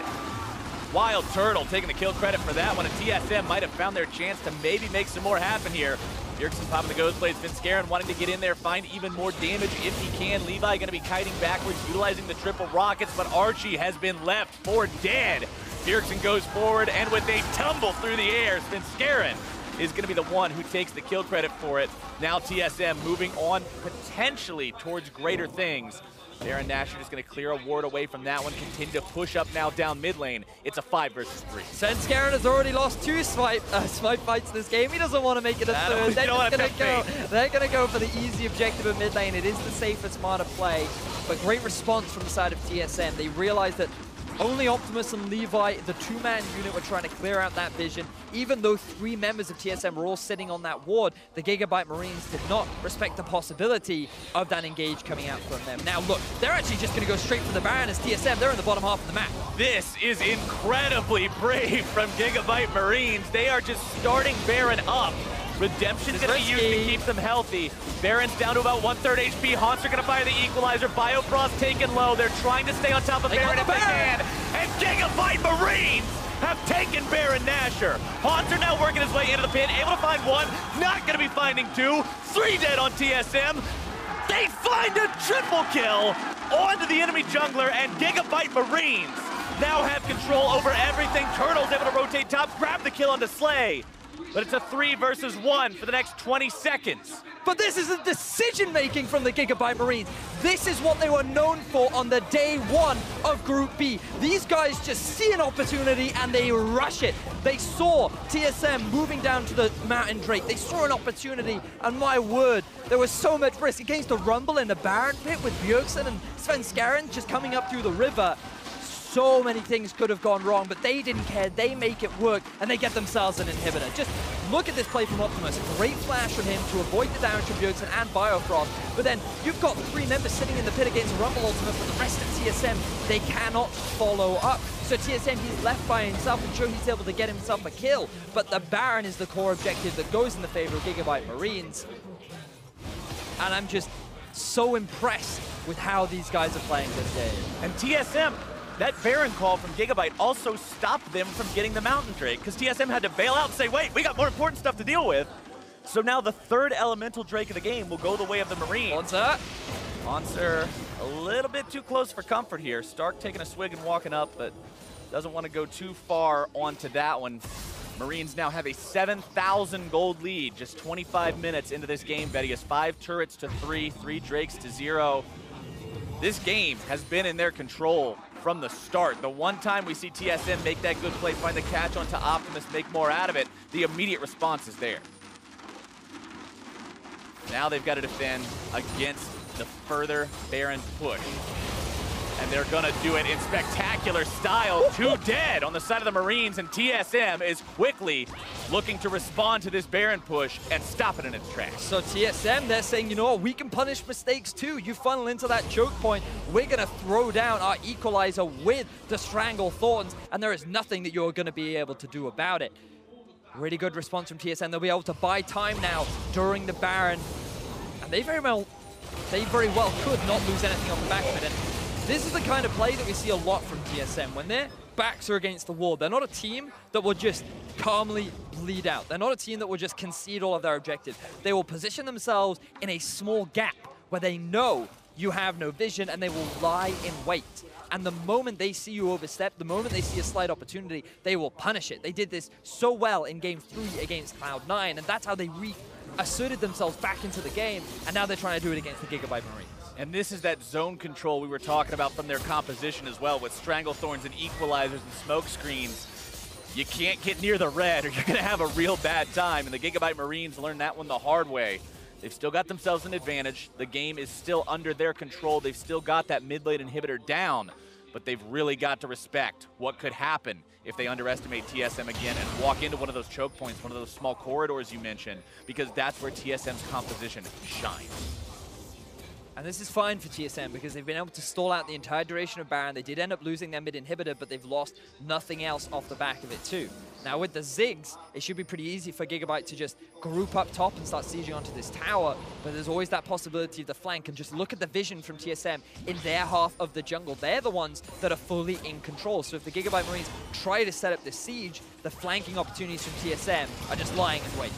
Speaker 1: WildTurtle taking the kill credit for that one, and TSM might have found their chance to maybe make some more happen here. Bjergsen popping the ghost blades, Svenskeren wanting to get in there, find even more damage if he can. Levi going to be kiting backwards, utilizing the triple rockets, but Archie has been left for dead. Bjergsen goes forward, and with a tumble through the air, Svenskeren is going to be the one who takes the kill credit for it. Now TSM moving on potentially towards greater things. Baron Nashor just going to clear a ward away from that one, continue to push up now down mid lane. It's a 5 versus 3.
Speaker 2: Svenskeren has already lost 2 swipe fights this game. He doesn't want to make it a third. They're going to go for the easy objective of mid lane. It is the safer, smarter play, but great response from the side of TSM. They realized that only Optimus and Levi, the 2-man unit, were trying to clear out that vision. Even though 3 members of TSM were all sitting on that ward, the Gigabyte Marines did not respect the possibility of that engage coming out from them. Now look, they're actually just going to go straight for the Baron as TSM. They're in the bottom half of the map.
Speaker 1: This is incredibly brave from Gigabyte Marines. They are just starting Baron up. Redemption's going to be used to keep them healthy. Baron's down to about 1/3 HP. Hauntzer going to fire the equalizer. Biofrost taken low. They're trying to stay on top of Baron if they can. And Gigabyte Marines have taken Baron Nashor. Hauntzer now working his way into the pin. Able to find 1. Not going to be finding 2. 3 dead on TSM. They find a triple kill onto the enemy jungler, and Gigabyte Marines now have control over everything. Turtle's able to rotate top, grab the kill onto Slay. But it's a 3 versus 1 for the next 20 seconds.
Speaker 2: But this is a decision-making from the Gigabyte Marines. This is what they were known for on the day 1 of Group B. These guys just see an opportunity and they rush it. They saw TSM moving down to the Mountain Drake. They saw an opportunity, and my word, there was so much risk against the Rumble in the Baron pit with Bjergsen and Svenskeren just coming up through the river. So many things could have gone wrong, but they didn't care. They make it work, and they get themselves an inhibitor. Just look at this play from Optimus. Great flash from him to avoid the damage from Bjergsen and Biofrost. But then you've got 3 members sitting in the pit against Rumble Ultimate, but the rest of TSM, they cannot follow up. So TSM, he's left by himself, and sure, he's able to get himself a kill. But the Baron is the core objective that goes in the favor of Gigabyte Marines. And I'm just so impressed with how these guys are playing this game.
Speaker 1: And TSM, that Baron call from Gigabyte also stopped them from getting the Mountain Drake, because TSM had to bail out and say, wait, we got more important stuff to deal with. So now the 3rd elemental Drake of the game will go the way of the Marines. Hauntzer a little bit too close for comfort here. Stark taking a swig and walking up, but doesn't want to go too far onto that one. Marines now have a 7,000 gold lead, just 25 minutes into this game. Vedius 5 turrets to 3, 3 Drakes to 0. This game has been in their control from the start. The one time we see TSM make that good play, find the catch onto Optimus, make more out of it, the immediate response is there. Now they've got to defend against the further Baron push. And they're gonna do it in spectacular style. 2 dead on the side of the Marines, and TSM is quickly looking to respond to this Baron push and stop it in its tracks.
Speaker 2: So TSM, they're saying, you know what, we can punish mistakes too. You funnel into that choke point, we're gonna throw down our equalizer with the Strangle Thorns, and there is nothing that you're gonna be able to do about it. Really good response from TSM. They'll be able to buy time now during the Baron, and they very well they very well could not lose anything off the back of it. And this is the kind of play that we see a lot from TSM. When their backs are against the wall, they're not a team that will just calmly bleed out. They're not a team that will just concede all of their objectives. They will position themselves in a small gap where they know you have no vision, and they will lie in wait. And the moment they see you overstep, the moment they see a slight opportunity, they will punish it. They did this so well in Game 3 against Cloud9, and that's how they reasserted themselves back into the game, and now they're trying to do it against the Gigabyte Marines.
Speaker 1: And this is that zone control we were talking about from their composition as well, with Stranglethorns and Equalizers and Smoke Screens. You can't get near the red or you're going to have a real bad time, and the Gigabyte Marines learned that one the hard way. They've still got themselves an advantage. The game is still under their control. They've still got that mid-lane inhibitor down, but they've really got to respect what could happen if they underestimate TSM again and walk into one of those choke points, one of those small corridors you mentioned, because that's where TSM's composition shines.
Speaker 2: And this is fine for TSM because they've been able to stall out the entire duration of Baron. They did end up losing their mid inhibitor, but they've lost nothing else off the back of it too. Now with the Ziggs, it should be pretty easy for Gigabyte to just group up top and start sieging onto this tower, but there's always that possibility of the flank, and just look at the vision from TSM in their half of the jungle. They're the ones that are fully in control. So if the Gigabyte Marines try to set up this siege, the flanking opportunities from TSM are just lying in wait.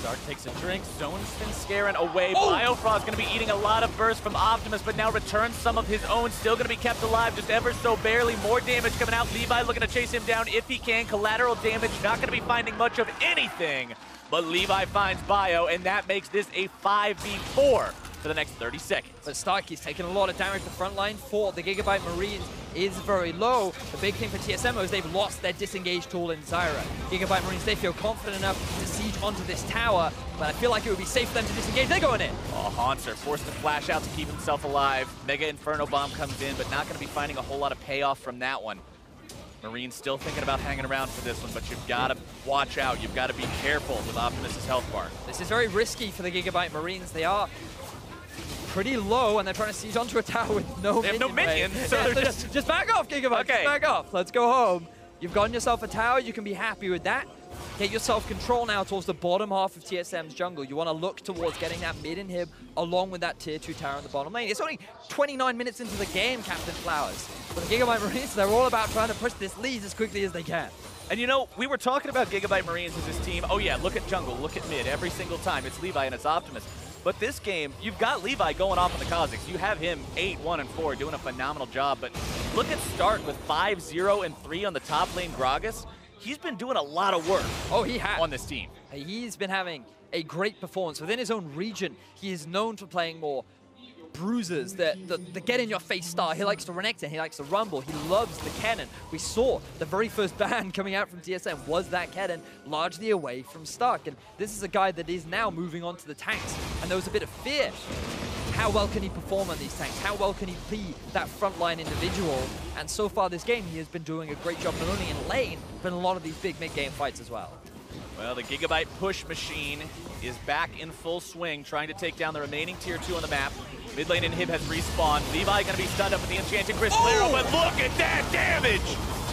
Speaker 1: Stark takes a drink, zones Svenskeren away. Oh! Biofrost going to be eating a lot of burst from Optimus, but now returns some of his own. Still going to be kept alive, just ever so barely. More damage coming out. Levi looking to chase him down if he can. Collateral damage, not going to be finding much of anything. But Levi finds Bio, and that makes this a 5v4 for the next 30 seconds.
Speaker 2: But Starkey's taking a lot of damage. The front line for the Gigabyte Marines is very low. The big thing for TSM is they've lost their disengage tool in Zyra. Gigabyte Marines, they feel confident enough to siege onto this tower, but I feel like it would be safe for them to disengage. They're going in.
Speaker 1: Oh, Hauntzer forced to flash out to keep himself alive. Mega Inferno Bomb comes in, but not going to be finding a whole lot of payoff from that one. Marines still thinking about hanging around for this one, but you've got to watch out. You've got to be careful with Optimus' health bar.
Speaker 2: This is very risky for the Gigabyte Marines. They are pretty low, and they're trying to siege onto a tower with no minions.
Speaker 1: They have no minions, so
Speaker 2: yeah,
Speaker 1: they're
Speaker 2: just back off, Gigabyte.
Speaker 1: Okay.
Speaker 2: Just back off. Let's go home. You've gotten yourself a tower. You can be happy with that. Get yourself control now towards the bottom half of TSM's jungle. You want to look towards getting that mid-inhib along with that tier 2 tower in the bottom lane. It's only 29 minutes into the game, Captain Flowers. But the Gigabyte Marines, they're all about trying to push this lead as quickly as they can.
Speaker 1: And you know, we were talking about Gigabyte Marines as this team. Oh yeah, look at jungle, look at mid. Every single time, it's Levi and it's Optimus. But this game, you've got Levi going off on the Kha'Zix. You have him 8-1-4 doing a phenomenal job. But look at Stark with 5-0-3 on the top lane Gragas. He's been doing a lot of work on this team.
Speaker 2: He's been having a great performance. Within his own region, he is known for playing more bruisers, the get-in-your-face style. He likes to Renekton, he likes to rumble, he loves the cannon. We saw the very first ban coming out from TSM was that cannon, largely away from Stark. And this is a guy that is now moving on to the tanks, and there was a bit of fear. How well can he perform on these tanks? How well can he be that frontline individual? And so far this game, he has been doing a great job not only in lane, but in a lot of these big mid-game fights as well.
Speaker 1: Well, the Gigabyte push machine is back in full swing, trying to take down the remaining tier 2 on the map. Mid lane inhib has respawned. Levi going to be stunned up with the Enchanted Crystalero, but look at that damage!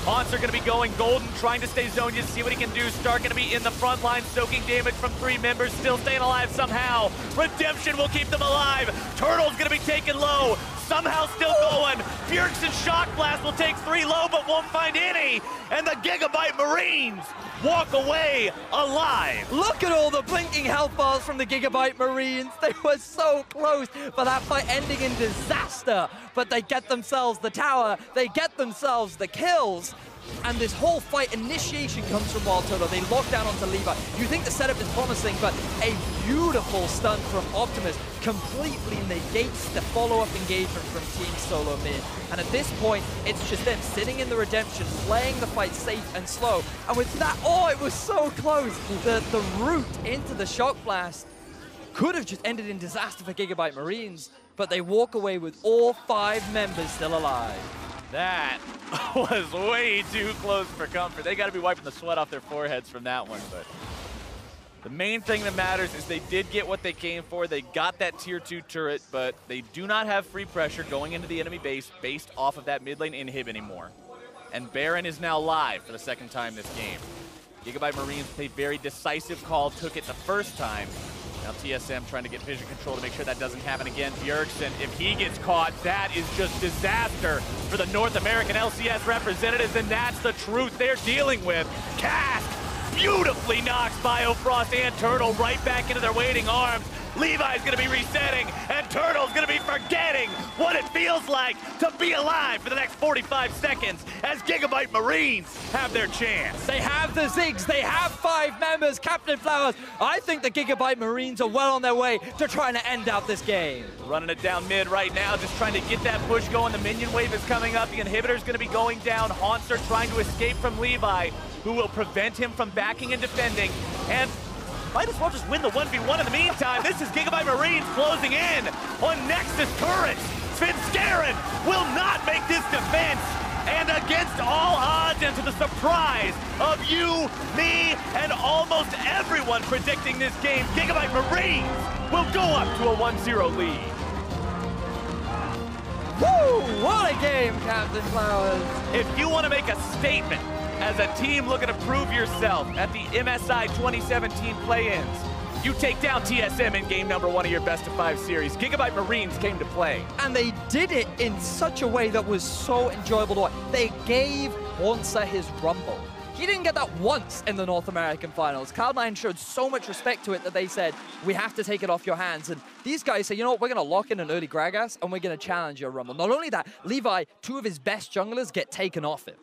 Speaker 1: Hauntzer going to be going golden, trying to stay zoned to see what he can do. Stark going to be in the front line, soaking damage from 3 members, still staying alive somehow. Redemption will keep them alive. Turtle's going to be taken low, somehow still going. Bjergsen Shock Blast will take 3 low, but won't find any. And the Gigabyte Marines walk away alive.
Speaker 2: Look at all the blinking health bars from the Gigabyte Marines. They were so close for that fight ending in disaster, but they get themselves the tower, they get themselves the kills. And this whole fight initiation comes from WildTurtle. They lock down onto Levi. You think the setup is promising, but a beautiful stun from Optimus completely negates the follow-up engagement from Team Solomid. And at this point, it's just them sitting in the redemption, playing the fight safe and slow. And with that, oh, it was so close. The route into the Shock Blast could have just ended in disaster for Gigabyte Marines, but they walk away with all 5 members still alive.
Speaker 1: That was way too close for comfort. They got to be wiping the sweat off their foreheads from that one. But the main thing that matters is they did get what they came for. They got that tier 2 turret, but they do not have free pressure going into the enemy base based off of that mid lane inhib anymore. And Baron is now live for the 2nd time this game. Gigabyte Marines with a very decisive call, took it the first time. Now TSM trying to get vision control to make sure that doesn't happen again. Bjergsen, if he gets caught, that is just disaster for the North American LCS representatives, and that's the truth they're dealing with. Cask beautifully knocks Biofrost and Turtle right back into their waiting arms. Levi's gonna be resetting, and Turtle's gonna be forgetting what it feels like to be alive for the next 45 seconds as Gigabyte Marines have their chance.
Speaker 2: They have the Ziggs, they have 5 members, Captain Flowers. I think the Gigabyte Marines are well on their way to trying to end out this game.
Speaker 1: Running it down mid right now, just trying to get that push going. The minion wave is coming up, the inhibitor's gonna be going down. Hauntzer trying to escape from Levi, who will prevent him from backing and defending, and might as well just win the 1v1 in the meantime. This is Gigabyte Marines closing in on Nexus turrets. Svenskeren will not make this defense. And against all odds and to the surprise of you, me, and almost everyone predicting this game, Gigabyte Marines will go up to a 1-0 lead.
Speaker 2: Woo! What a game, Captain Flowers.
Speaker 1: If you want to make a statement as a team looking to prove yourself at the MSI 2017 play-ins, you take down TSM in game number 1 of your best-of-5 series. Gigabyte Marines came to play.
Speaker 2: And they did it in such a way that was so enjoyable to watch. They gave Hauntzer his rumble. He didn't get that once in the North American finals. Cloud9 showed so much respect to it that they said, we have to take it off your hands. And these guys say, you know what, we're going to lock in an early Gragas, and we're going to challenge your rumble. Not only that, Levi, 2 of his best junglers get taken off him.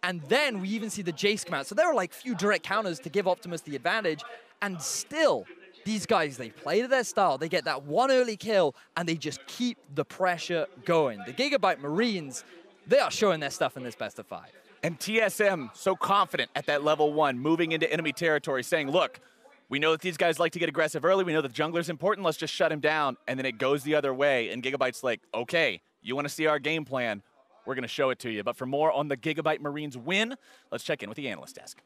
Speaker 2: And then we even see the Jayce come out. So there are like few direct counters to give Optimus the advantage. And still, these guys, they play to their style. They get that one early kill, and they just keep the pressure going. The Gigabyte Marines, they are showing their stuff in this best-of-5.
Speaker 1: And TSM, so confident at that level 1, moving into enemy territory, saying, look, we know that these guys like to get aggressive early. We know the jungler's important. Let's just shut him down. And then it goes the other way. And Gigabyte's like, okay, you want to see our game plan? We're going to show it to you. But for more on the Gigabyte Marines win, let's check in with the analyst desk.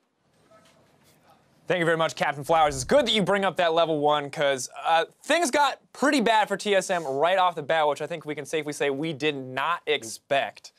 Speaker 3: Thank you very much, Captain Flowers. It's good that you bring up that level 1, because things got pretty bad for TSM right off the bat, which I think we can safely say we did not expect.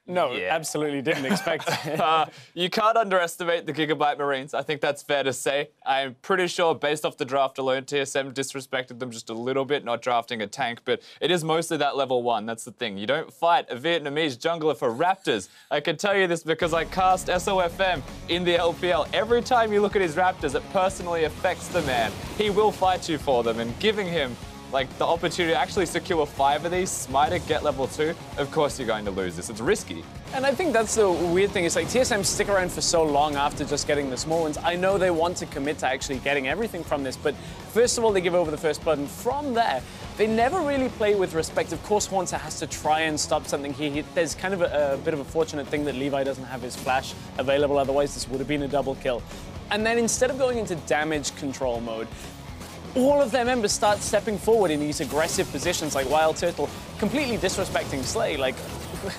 Speaker 4: No, absolutely didn't expect that. You can't underestimate the Gigabyte Marines. I think that's fair to say. I'm pretty sure, based off the draft alone, TSM disrespected them just a little bit, not drafting a tank, but it is mostly that level 1. That's the thing. You don't fight a Vietnamese jungler for Raptors. I can tell you this because I cast SOFM in the LPL. Every time you look at his Raptors, it personally affects the man. He will fight you for them, and giving him like the opportunity to actually secure 5 of these, smite it, get level 2, of course you're going to lose this. It's risky.
Speaker 3: And I think that's the weird thing. It's like TSM stick around for so long after just getting the small ones. I know they want to commit to actually getting everything from this, but first of all, they give over the first blood, and from there, they never really play with respect. Of course, Hauntzer has to try and stop something here. There's kind of a bit of a fortunate thing that Levi doesn't have his flash available, otherwise this would have been a double kill. And then instead of going into damage control mode, all of their members start stepping forward in these aggressive positions like WildTurtle, completely disrespecting Slay. Like,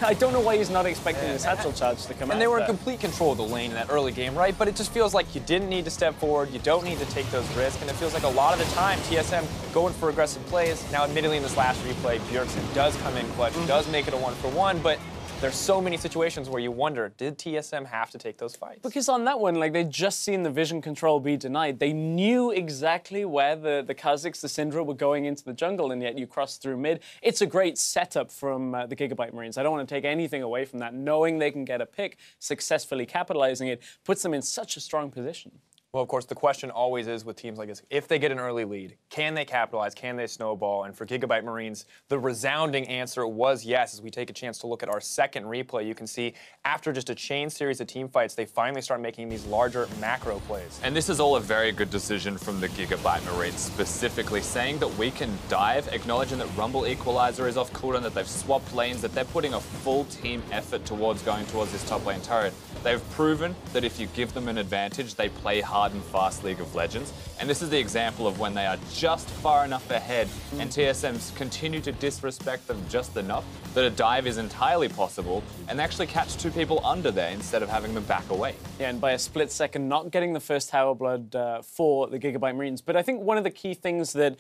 Speaker 3: I don't know why he's not expecting the satchel charge to come out.
Speaker 5: And they were in complete control of the lane in that early game, right? But it just feels like you didn't need to step forward, you don't need to take those risks, and it feels like a lot of the time TSM going for aggressive plays. Now, admittedly, in this last replay, Bjergsen does come in clutch, does make it a 1-for-1, but there's so many situations where you wonder, did TSM have to take those fights?
Speaker 3: Because on that one, like, they'd just seen the vision control be denied. They knew exactly where the Kha'Zix, the Syndra were going into the jungle, and yet you cross through mid. It's a great setup from the Gigabyte Marines. I don't want to take anything away from that. Knowing they can get a pick, successfully capitalizing it, puts them in such a strong position.
Speaker 5: Well, of course, the question always is with teams like this, if they get an early lead, can they capitalize? Can they snowball? And for Gigabyte Marines, the resounding answer was yes. As we take a chance to look at our second replay, you can see after just a chain series of team fights, they finally start making these larger macro plays.
Speaker 4: And this is all a very good decision from the Gigabyte Marines, specifically saying that we can dive, acknowledging that Rumble Equalizer is off cooldown, that they've swapped lanes, that they're putting a full team effort towards going towards this top lane turret. They've proven that if you give them an advantage, they play hard and fast League of Legends. And this is the example of when they are just far enough ahead and TSMs continue to disrespect them just enough that a dive is entirely possible and they actually catch 2 people under there instead of having them back away.
Speaker 3: Yeah, and by a split second, not getting the first Tower Blood for the Gigabyte Marines. But I think one of the key things that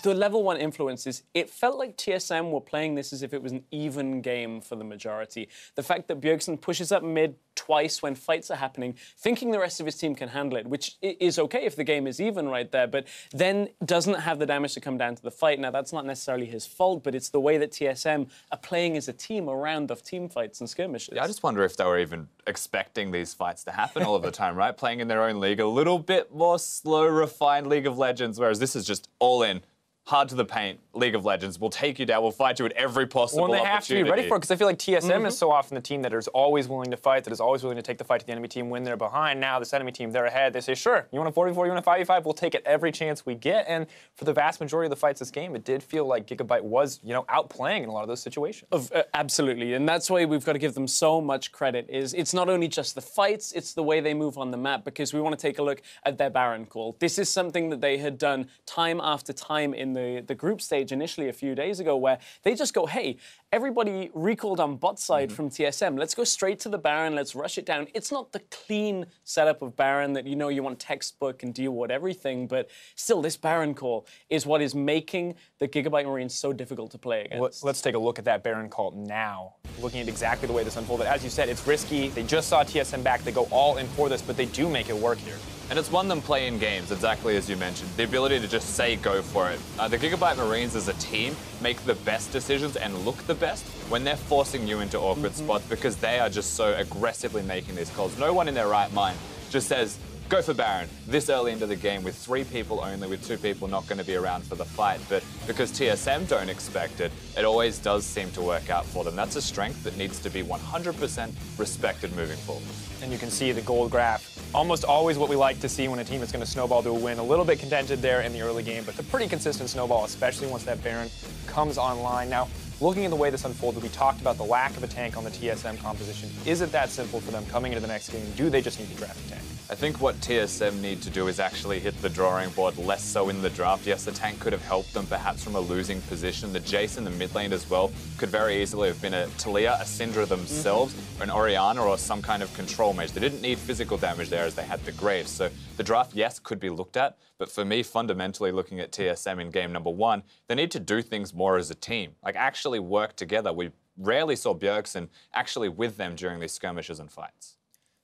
Speaker 3: the level 1 influences, it felt like TSM were playing this as if it was an even game for the majority. The fact that Bjergsen pushes up mid twice when fights are happening, thinking the rest of his team can handle it, which is okay if the game is even right there, but then doesn't have the damage to come down to the fight. Now, that's not necessarily his fault, but it's the way that TSM are playing as a team a round of team fights and skirmishes.
Speaker 4: Yeah, I just wonder if they were even expecting these fights to happen all of the time, right? Playing in their own league, a little bit more slow, refined League of Legends, whereas this is just all in. Hard to the paint, League of Legends. We'll take you down. We'll fight you at every possible opportunity.
Speaker 5: Well, they have to be ready for it, because I feel like TSM is so often the team that is always willing to fight, that is always willing to take the fight to the enemy team when they're behind. Now, this enemy team, they're ahead. They say, sure, you want a 4v4, you want a 5v5, we'll take it every chance we get. And for the vast majority of the fights this game, it did feel like Gigabyte was, outplaying in a lot of those situations.
Speaker 3: Absolutely, and that's why we've got to give them so much credit. It's not only just the fights, it's the way they move on the map, because we want to take a look at their Baron call. This is something that they had done time after time in the group stage initially a few days ago, where they just go, hey, everybody recalled on bot side from TSM. Let's go straight to the Baron. Let's rush it down. It's not the clean setup of Baron that you want textbook and deal with everything, but still, this Baron call is what is making the Gigabyte Marines so difficult to play against.
Speaker 5: Let's take a look at that Baron call now. Looking at exactly the way this unfolded. As you said, it's risky. They just saw TSM back. They go all in for this, but they do make it work here.
Speaker 4: And it's won them playing games, exactly as you mentioned. The ability to just say go for it. The Gigabyte Marines as a team make the best decisions and look the best when they're forcing you into awkward spots, because they are just so aggressively making these calls. No one in their right mind just says, go for Baron this early into the game with 3 people only, with 2 people not going to be around for the fight. But because TSM don't expect it, it always does seem to work out for them. That's a strength that needs to be 100% respected moving forward.
Speaker 5: And you can see the gold graph. Almost always what we like to see when a team is going to snowball to a win. A little bit contented there in the early game, but it's a pretty consistent snowball, especially once that Baron comes online. Now, looking at the way this unfolded, we talked about the lack of a tank on the TSM composition. Is it that simple for them coming into the next game? Do they just need to draft a tank?
Speaker 4: I think what TSM need to do is actually hit the drawing board, less so in the draft. Yes, the tank could have helped them perhaps from a losing position. The Jayce in the mid lane as well could very easily have been a Talia, a Syndra themselves, or an Orianna, or some kind of control mage. They didn't need physical damage there as they had the Graves. So the draft, yes, could be looked at, but for me, fundamentally looking at TSM in game number 1, they need to do things more as a team, like actually work together. We rarely saw Bjergsen actually with them during these skirmishes and fights.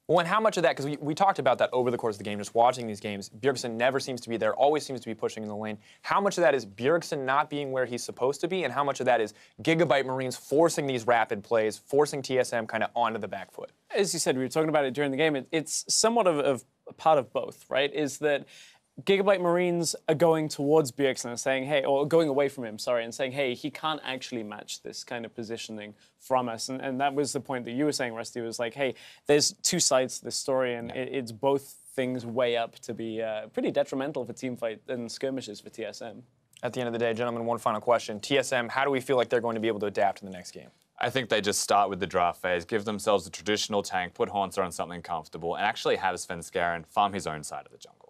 Speaker 5: Well, and how much of that, because we talked about that over the course of the game, just watching these games, Bjergsen never seems to be there, always seems to be pushing in the lane. How much of that is Bjergsen not being where he's supposed to be, and how much of that is Gigabyte Marines forcing these rapid plays, forcing TSM kind of onto the back foot?
Speaker 3: As you said, we were talking about it during the game, it's somewhat of a part of both, right? Is that Gigabyte Marines are going towards Bjergsen and saying, hey, or going away from him, sorry, and saying, hey, he can't actually match this kind of positioning from us. And that was the point that you were saying, Rusty, was like, hey, there's 2 sides to this story, and it's both things weigh up to be pretty detrimental for teamfight and skirmishes for TSM.
Speaker 5: At the end of the day, gentlemen, one final question. TSM, how do we feel like they're going to be able to adapt to the next game?
Speaker 4: I think they just start with the draft phase, give themselves a traditional tank, put Hauntzer on something comfortable, and actually have Svenskeren farm his own side of the jungle.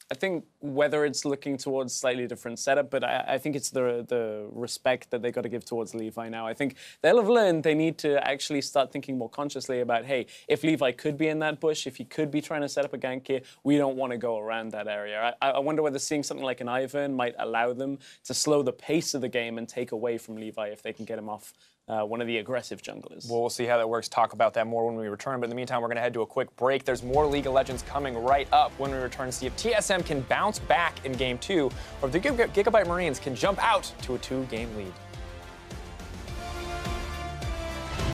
Speaker 3: I think whether it's looking towards slightly different setup, but I think it's the respect that they got to give towards Levi now. I think they'll have learned they need to actually start thinking more consciously about, hey, if Levi could be in that bush, if he could be trying to set up a gank here, we don't want to go around that area. I wonder whether seeing something like an Ivern might allow them to slow the pace of the game and take away from Levi if they can get him off one of the aggressive junglers.
Speaker 5: Well, we'll see how that works. Talk about that more when we return. But in the meantime, we're going to head to a quick break. There's more League of Legends coming right up when we return to see if TSM can bounce back in Game 2 or if the Gigabyte Marines can jump out to a 2-game lead.